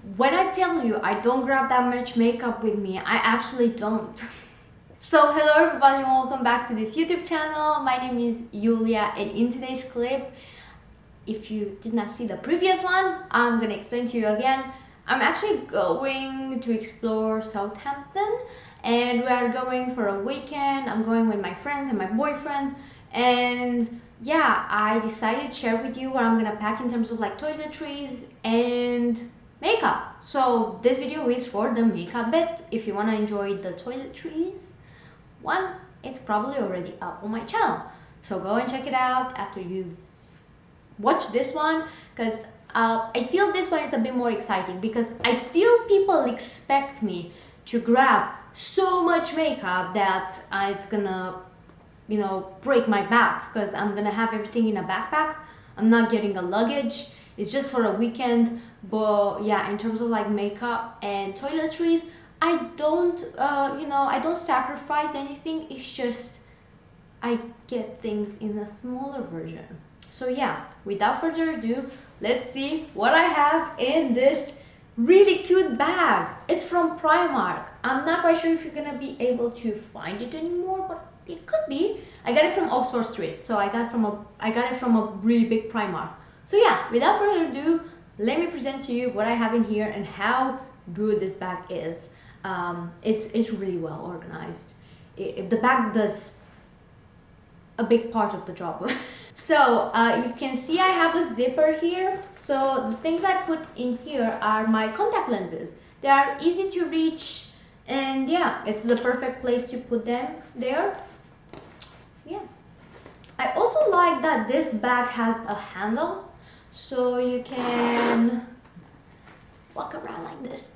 when I tell you I don't grab that much makeup with me, I actually don't. So hello everybody, welcome back to this YouTube channel. My name is Julia, and in today's clip, if you did not see the previous one, I'm gonna explain to you again. I'm actually going to explore Southampton, and we are going for a weekend. I'm going with my friends and my boyfriend, and yeah, I decided to share with you what I'm gonna pack in terms of like toiletries and makeup. So this video is for the makeup bit. If you want to enjoy the toiletries one, it's probably already up on my channel, so go and check it out after you watch this one, because I feel this one is a bit more exciting, because I feel people expect me to grab so much makeup that it's gonna, you know, break my back, because I'm gonna have everything in a backpack. I'm not getting a luggage, it's just for a weekend. But yeah, in terms of like makeup and toiletries, I don't I don't sacrifice anything. It's just I get things in a smaller version. So yeah, without further ado, let's see what I have in this really cute bag. It's from Primark. I'm not quite sure if you're gonna be able to find it anymore, but it could be. I got it from Oxford Street, so I got it from a really big Primark. So yeah, without further ado, let me present to you what I have in here and how good this bag is. It's really well organized. The bag does a big part of the job. So you can see I have a zipper here. So the things I put in here are my contact lenses. They are easy to reach, and yeah, it's the perfect place to put them there. Yeah. I also like that this bag has a handle, so you can walk around like this.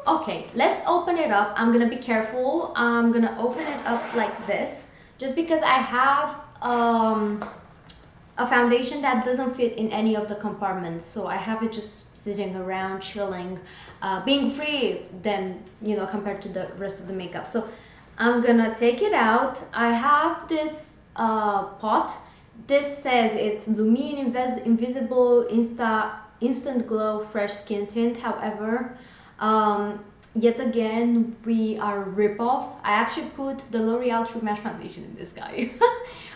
Okay, let's open it up. I'm gonna be careful. I'm gonna open it up like this, just because I have a foundation that doesn't fit in any of the compartments, so I have it just sitting around chilling, being free then, you know, compared to the rest of the makeup. So I'm gonna take it out. I have this pot. This says it's Lumine Invisible Instant Glow Fresh Skin Tint. However, yet again, we are a ripoff. I actually put the L'Oreal True Match Foundation in this guy.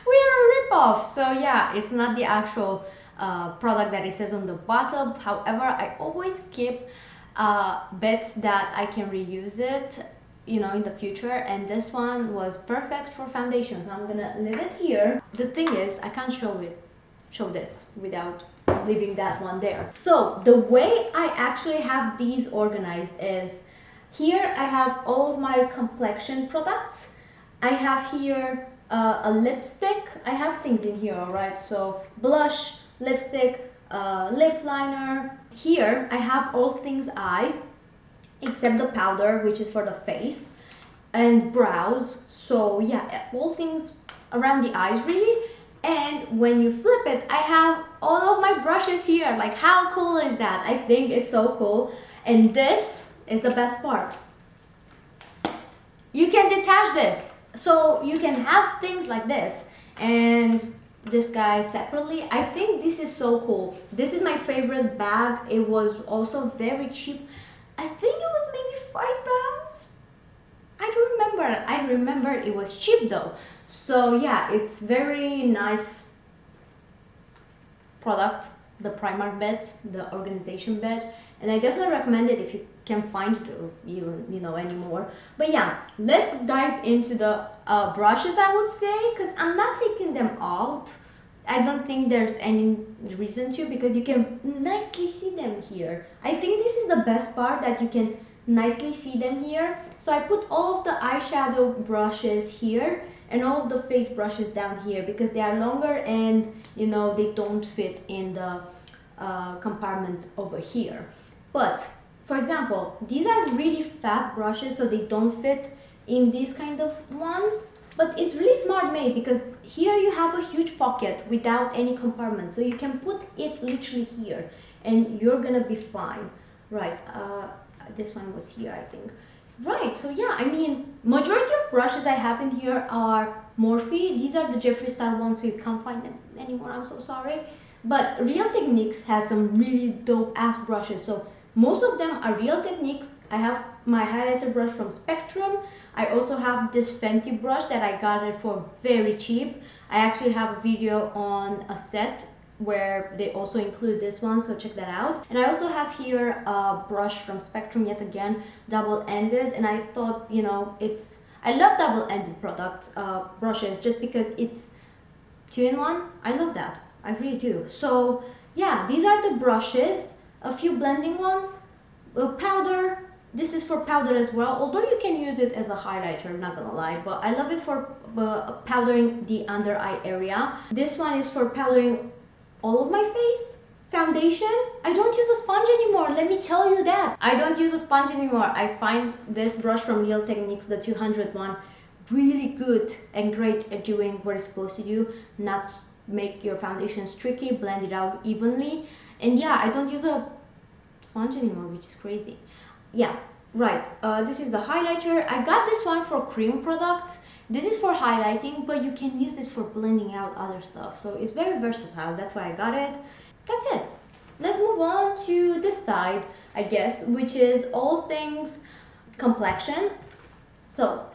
We are a ripoff. So yeah, it's not the actual product that it says on the bottom. However, I always keep bets that I can reuse it, you know, in the future, and this one was perfect for foundation. So I'm gonna leave it here. The thing is, I can't show this without leaving that one there. So the way I actually have these organized is, here I have all of my complexion products. I have here a lipstick. I have things in here, alright? So blush, lipstick, lip liner. Here I have all things eyes, except the powder, which is for the face, and brows. So yeah, all things around the eyes really. And when you flip it, I have all of my brushes here. Like, how cool is that? I think it's so cool. And this is the best part. You can detach this, so you can have things like this and this guy separately. I think this is so cool. This is my favorite bag. It was also very cheap. I think it was maybe £5. I don't remember. I remember it was cheap though. So yeah, it's very nice product, the Primark bed, the organization bed, and I definitely recommend it if you can find it, or you know, anymore. But yeah, let's dive into the brushes, I would say, because I'm not taking them out. I don't think there's any reason to, because you can nicely see them here. I think this is the best part, that you can nicely see them here. So I put all of the eyeshadow brushes here and all of the face brushes down here, because they are longer and, you know, they don't fit in the compartment over here. But for example, these are really fat brushes, so they don't fit in these kind of ones. But it's really smart made, because here you have a huge pocket without any compartment, so you can put it literally here and you're gonna be fine. Right, this one was here, I think. Right, so yeah, I mean, majority of brushes I have in here are Morphe. These are the Jeffree Star ones, so you can't find them anymore, I'm so sorry. But Real Techniques has some really dope ass brushes, so Most of them are Real Techniques. I have my highlighter brush from Spectrum. I also have this Fenty brush that I got it for very cheap. I actually have a video on a set where they also include this one, so check that out. And I also have here a brush from Spectrum, yet again double-ended, and I thought, you know, I love double-ended products, brushes, just because it's 2-in-1. I love that, I really do. So yeah, these are the brushes, a few blending ones, a powder. This is for powder as well, although you can use it as a highlighter, I'm not gonna lie, but I love it for powdering the under eye area. This one is for powdering all of my face. Foundation, I don't use a sponge anymore, let me tell you that. I don't use a sponge anymore. I find this brush from Real Techniques, the 200 one, really good and great at doing what it's supposed to do, not make your foundation streaky, blend it out evenly. And yeah, I don't use a sponge anymore, which is crazy. Yeah, right, this is the highlighter. I got this one for cream products. This is for highlighting, but you can use this for blending out other stuff. So it's very versatile, that's why I got it. That's it. Let's move on to this side, I guess, which is all things complexion. So,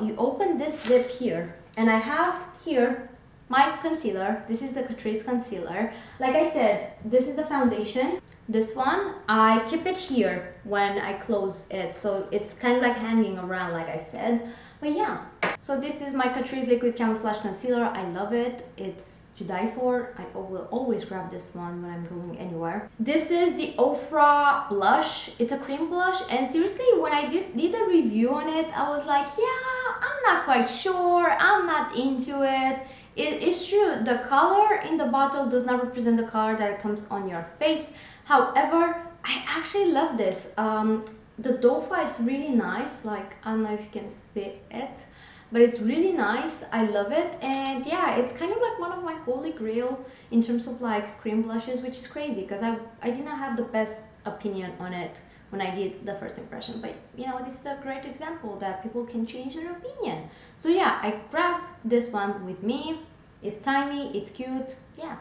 you open this zip here, and I have here my concealer. This is the Catrice Concealer. Like I said, this is the foundation. This one, I keep it here when I close it, so it's kind of like hanging around, like I said. But yeah, so this is my Catrice Liquid Camouflage Concealer. I love it. It's to die for. I will always grab this one when I'm going anywhere. This is the Ofra Blush. It's a cream blush, and seriously, when I did a review on it, I was like, yeah, I'm not quite sure. I'm not into it. It is true, the color in the bottle does not represent the color that comes on your face. However, I actually love this. The doe foot is really nice, like, I don't know if you can see it, but it's really nice. I love it. And yeah, it's kind of like one of my holy grail in terms of like cream blushes, which is crazy because I did not have the best opinion on it when I did the first impression, but you know, this is a great example that people can change their opinion. So yeah, I grabbed this one with me. It's tiny, it's cute, yeah.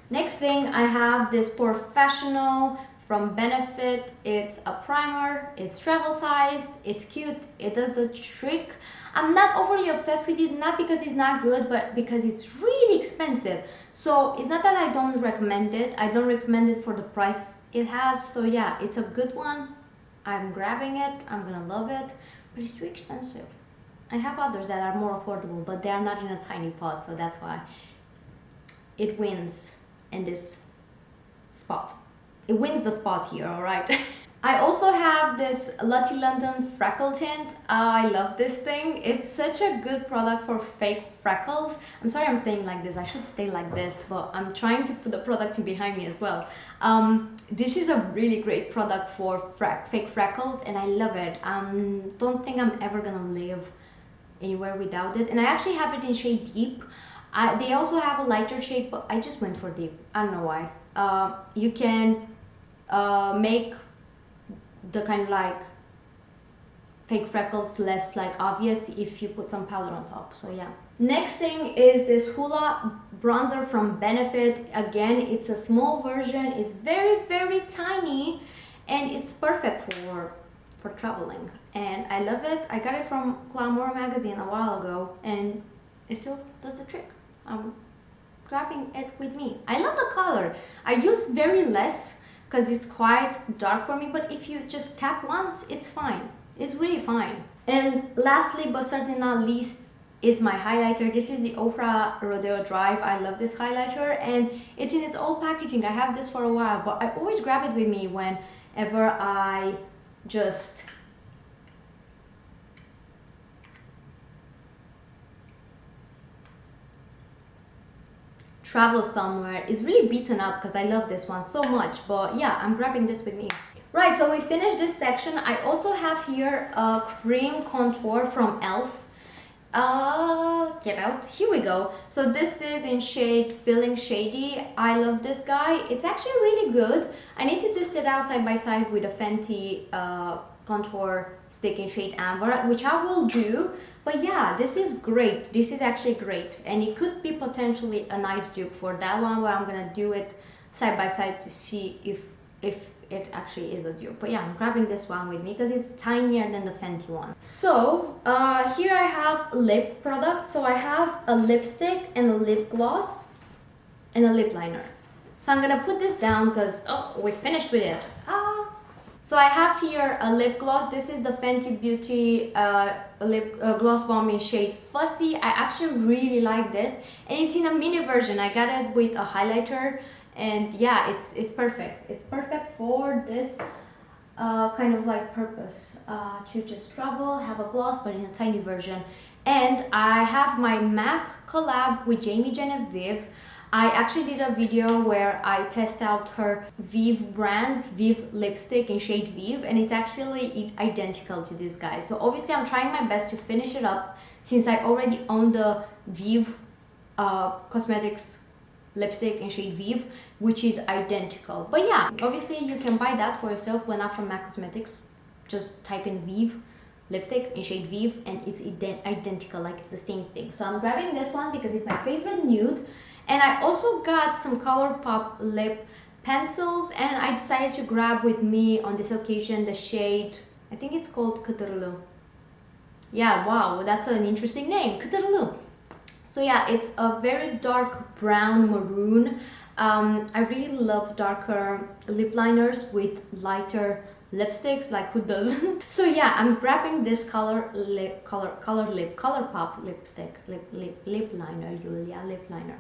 Next thing, I have this Professional from Benefit. It's a primer, it's travel sized, it's cute, it does the trick. I'm not overly obsessed with it, not because it's not good, but because it's really expensive. So it's not that I don't recommend it. I don't recommend it for the price it has. So yeah, it's a good one. I'm grabbing it, I'm gonna love it, but it's too expensive. I have others that are more affordable, but they are not in a tiny pot, so that's why it wins in this spot. It wins the spot here, alright? I also have this Lucky London Freckle Tint. I love this thing. It's such a good product for fake freckles. I'm sorry I'm staying like this. I should stay like this, but I'm trying to put the product behind me as well. This is a really great product for fake freckles, and I love it. Don't think I'm ever gonna live anywhere without it. And I actually have it in shade Deep. They also have a lighter shade, but I just went for Deep. I don't know why. You can make the kind of like fake freckles less like obvious if you put some powder on top. So yeah. Next thing is this Hula Bronzer from Benefit. Again, it's a small version. It's very, very tiny, and it's perfect for traveling, and I love it. I got it from Glamour magazine a while ago, and it still does the trick. I'm grabbing it with me. I love the color. I use very less because it's quite dark for me, but if you just tap once, it's fine. It's really fine. And lastly, but certainly not least, is my highlighter. This is the Ofra Rodeo Drive. I love this highlighter, and it's in its old packaging. I have this for a while, but I always grab it with me whenever I just travel somewhere. It's really beaten up because I love this one so much, but yeah, I'm grabbing this with me. Right, so we finished this section. I also have here a cream contour from e.l.f. Get out, here we go. So this is in shade Feeling Shady. I love this guy. It's actually really good. I need to test it out side by side with a Fenty contour stick in shade Amber, which I will do. But yeah, this is great. This is actually great, and it could be potentially a nice dupe for that one, where I'm gonna do it side by side to see if it actually is a dupe. But yeah, I'm grabbing this one with me because it's tinier than the Fenty one. So here I have lip products. So I have a lipstick and a lip gloss and a lip liner. So I'm gonna put this down because we finished with it. So I have here a lip gloss. This is the Fenty Beauty lip gloss bomb in shade Fussy. I actually really like this, and it's in a mini version. I got it with a highlighter, and yeah, it's perfect. It's perfect for this kind of like purpose, to just travel, have a gloss, but in a tiny version. And I have my MAC collab with Jamie Genevieve. I actually did a video where I test out her Vive brand, Vive lipstick in shade Vive, and it's actually identical to this guy. So obviously I'm trying my best to finish it up since I already own the Vive Cosmetics lipstick in shade Vive, which is identical. But yeah, obviously you can buy that for yourself when not from MAC Cosmetics. Just type in Vive lipstick in shade Vive and it's identical, like it's the same thing. So I'm grabbing this one because it's my favorite nude. And I also got some Colourpop lip pencils, and I decided to grab with me on this occasion the shade, I think it's called Catrice. Yeah, wow, that's an interesting name, Catrice. So yeah, it's a very dark brown maroon. I really love darker lip liners with lighter lipsticks, like who doesn't? So yeah, I'm grabbing this Colourpop lipstick, lip liner, Julia, lip liner.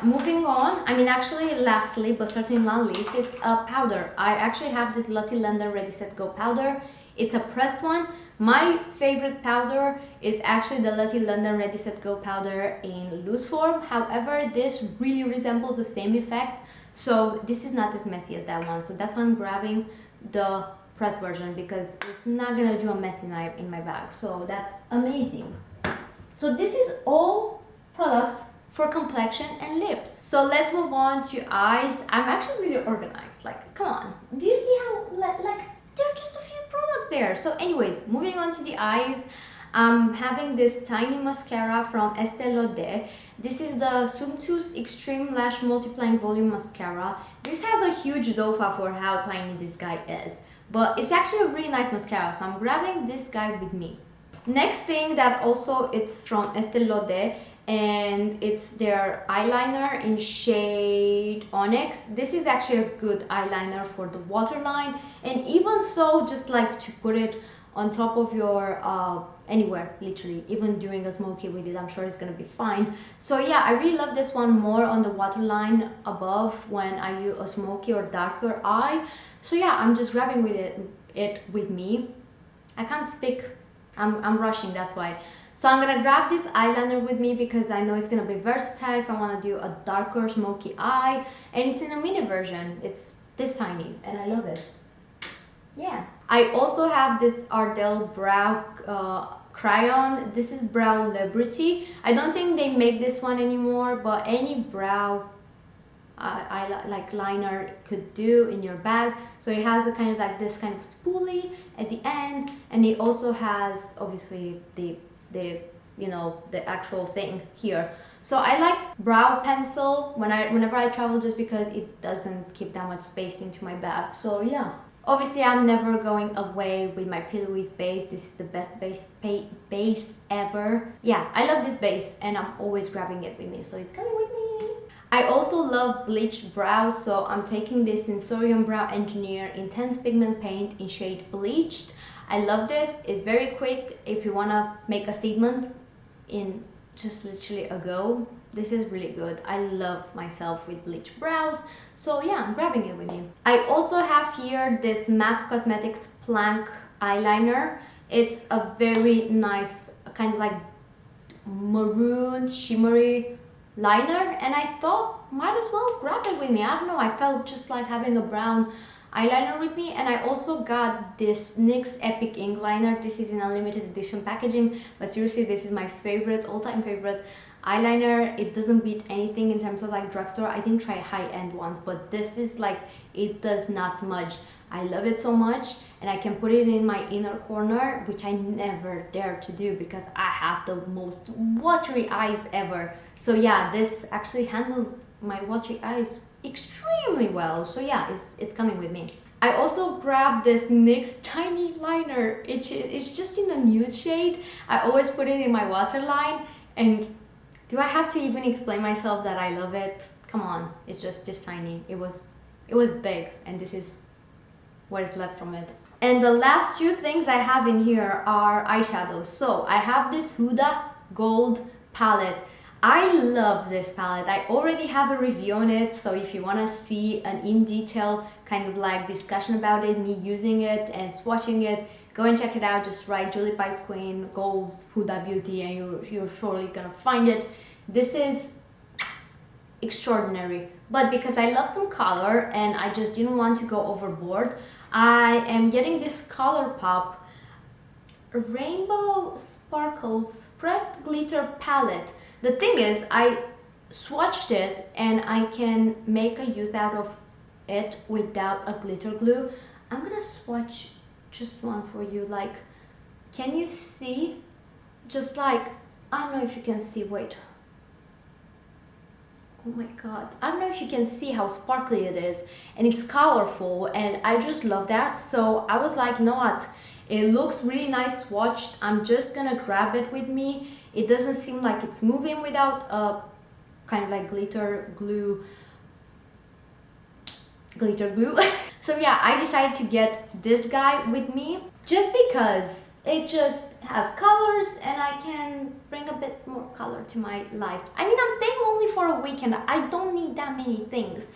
Moving on, I mean actually lastly but certainly not least, it's a powder. I actually have this Lucky London Ready Set Go powder. It's a pressed one. My favorite powder is actually the Lucky London Ready Set Go powder in loose form. However, this really resembles the same effect, so this is not as messy as that one. So that's why I'm grabbing the pressed version, because it's not gonna do a mess in my bag. So that's amazing. So this is all products for complexion and lips. So let's move on to eyes. I'm actually really organized, like come on. Do you see how like there are just a few products there? So anyways, moving on to the eyes, I'm having this tiny mascara from Estee Lauder. This is the Sumptuous Extreme Lash Multiplying Volume Mascara. This has a huge dofa for how tiny this guy is, but it's actually a really nice mascara, so I'm grabbing this guy with me. Next thing that also it's from Estee Lauder, and it's their eyeliner in shade Onyx. This is actually a good eyeliner for the waterline, and even so, just like to put it on top of your anywhere, literally, even doing a smoky with it, I'm sure it's gonna be fine. So yeah, I really love this one more on the waterline above when I use a smoky or darker eye. So yeah, I'm just grabbing with it with me. I can't speak, I'm rushing, that's why. So I'm gonna grab this eyeliner with me because I know it's gonna be versatile if I want to do a darker smoky eye, and it's in a mini version. It's this tiny and I love it. Yeah, I also have this Ardell brow crayon. This is Brow Liberty. I don't think they make this one anymore, but any brow like liner could do in your bag. So it has a kind of like this kind of spoolie at the end, and it also has obviously the you know, the actual thing here. So I like brow pencil whenever I travel, just because it doesn't keep that much space into my bag. So yeah, obviously I'm never going away with my Pillowies base. This is the best base ever. Yeah, I love this base and I'm always grabbing it with me, so it's coming with me. I also love bleached brows, so I'm taking this Sensorium Brow Engineer Intense Pigment Paint in shade Bleached. I love this. It's very quick if you want to make a statement in just literally a go. This is really good. I love myself with bleached brows, so yeah, I'm grabbing it with me. I also have here this MAC Cosmetics Plank eyeliner. It's a very nice kind of like maroon shimmery liner, and I thought might as well grab it with me. I don't know, I felt just like having a brown eyeliner with me. And I also got this NYX Epic Ink Liner. This is in a limited edition packaging, but seriously, this is my favorite, all-time favorite eyeliner. It doesn't beat anything in terms of like drugstore. I didn't try high-end ones, but this is like, it does not smudge. I love it so much, and I can put it in my inner corner, which I never dare to do because I have the most watery eyes ever. So yeah, this actually handles my watery eyes extremely well. So yeah, it's coming with me. I also grabbed this NYX Tiny Liner. It's just in a nude shade. I always put it in my waterline, and do I have to even explain myself that I love it? Come on, it's just this tiny. It was big, and this is what is left from it. And the last two things I have in here are eyeshadows. So I have this Huda Gold palette. I love this palette. I already have a review on it, so if you want to see an in-detail kind of like discussion about it, me using it and swatching it, go and check it out. Just write julypiesqueen Gold Huda Beauty and you're surely gonna find it. This is extraordinary, but because I love some color and I just didn't want to go overboard, I am getting this Colourpop Rainbow Sparkles Pressed Glitter Palette. The thing is, I swatched it and I can make a use out of it without a glitter glue. I'm gonna swatch just one for you. Like, can you see? Just like, I don't know if you can see, wait. Oh my god, I don't know if you can see how sparkly it is, and it's colorful, and I just love that. So I was like, you know what, it looks really nice swatched. I'm just gonna grab it with me. It doesn't seem like it's moving without a kind of like glitter glue. So yeah, I decided to get this guy with me just because it just has colors and I can bring a bit more color to my life. I mean, I'm staying only for a weekend. I don't need that many things.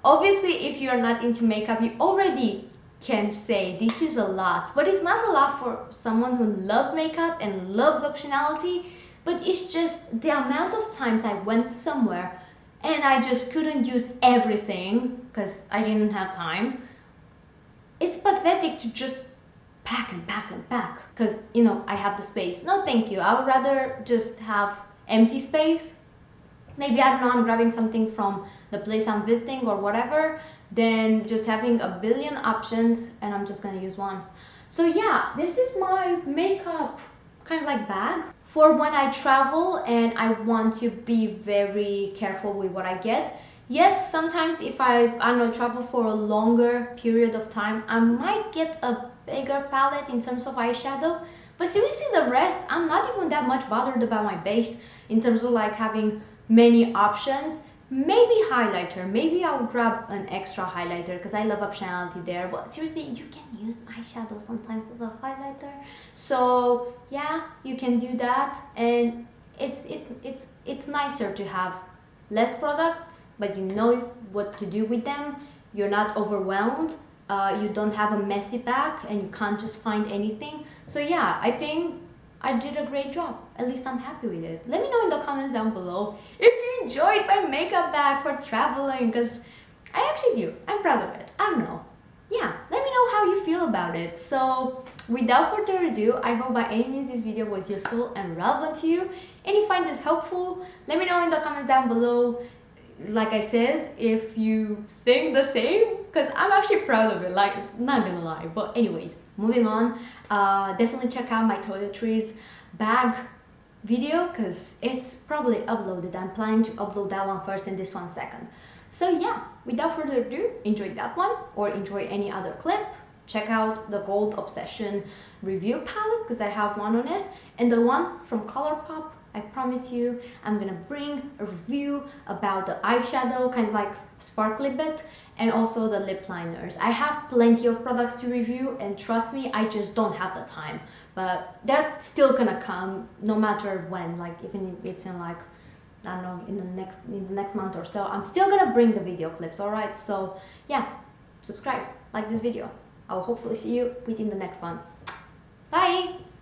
Obviously, if you're not into makeup, you already can say this is a lot, but it's not a lot for someone who loves makeup and loves optionality. But it's just the amount of times I went somewhere and I just couldn't use everything because I didn't have time. It's pathetic to just pack and pack and pack because, you know, I have the space. No, thank you. I would rather just have empty space. Maybe, I don't know, I'm grabbing something from the place I'm visiting or whatever, than just having a billion options and I'm just gonna use one. So yeah, this is my makeup kind of like bag for when I travel and I want to be very careful with what I get. Yes, sometimes if I don't know, travel for a longer period of time, I might get a bigger palette in terms of eyeshadow, but seriously, the rest, I'm not even that much bothered about my base in terms of like having many options. Maybe highlighter, maybe I'll grab an extra highlighter because I love optionality there, but seriously, you can use eyeshadow sometimes as a highlighter. So yeah, you can do that, and it's nicer to have less products, but you know what to do with them. You're not overwhelmed, you don't have a messy bag and you can't just find anything. So yeah, I think I did a great job. At least I'm happy with it. Let me know in the comments down below if you enjoyed my makeup bag for traveling, because I actually do. I'm proud of it. I don't know. Yeah, let me know how you feel about it. So without further ado, I hope by any means this video was useful and relevant to you, and you find it helpful. Let me know in the comments down below, like I said, if you think the same, because I'm actually proud of it, like, not gonna lie. But anyways, moving on, definitely check out my toiletries bag video because it's probably uploaded. I'm planning to upload that one first and this one second. So yeah, without further ado, enjoy that one or enjoy any other clip. Check out the Gold Obsession review palette because I have one on it, and the one from Colourpop. I promise you, I'm gonna bring a review about the eyeshadow, kind of like sparkly bit, and also the lip liners. I have plenty of products to review, and trust me, I just don't have the time. But they're still gonna come no matter when, like even if it's in like, I don't know, in the next month or so, I'm still gonna bring the video clips, alright? So yeah, subscribe, like this video. I will hopefully see you within the next one. Bye!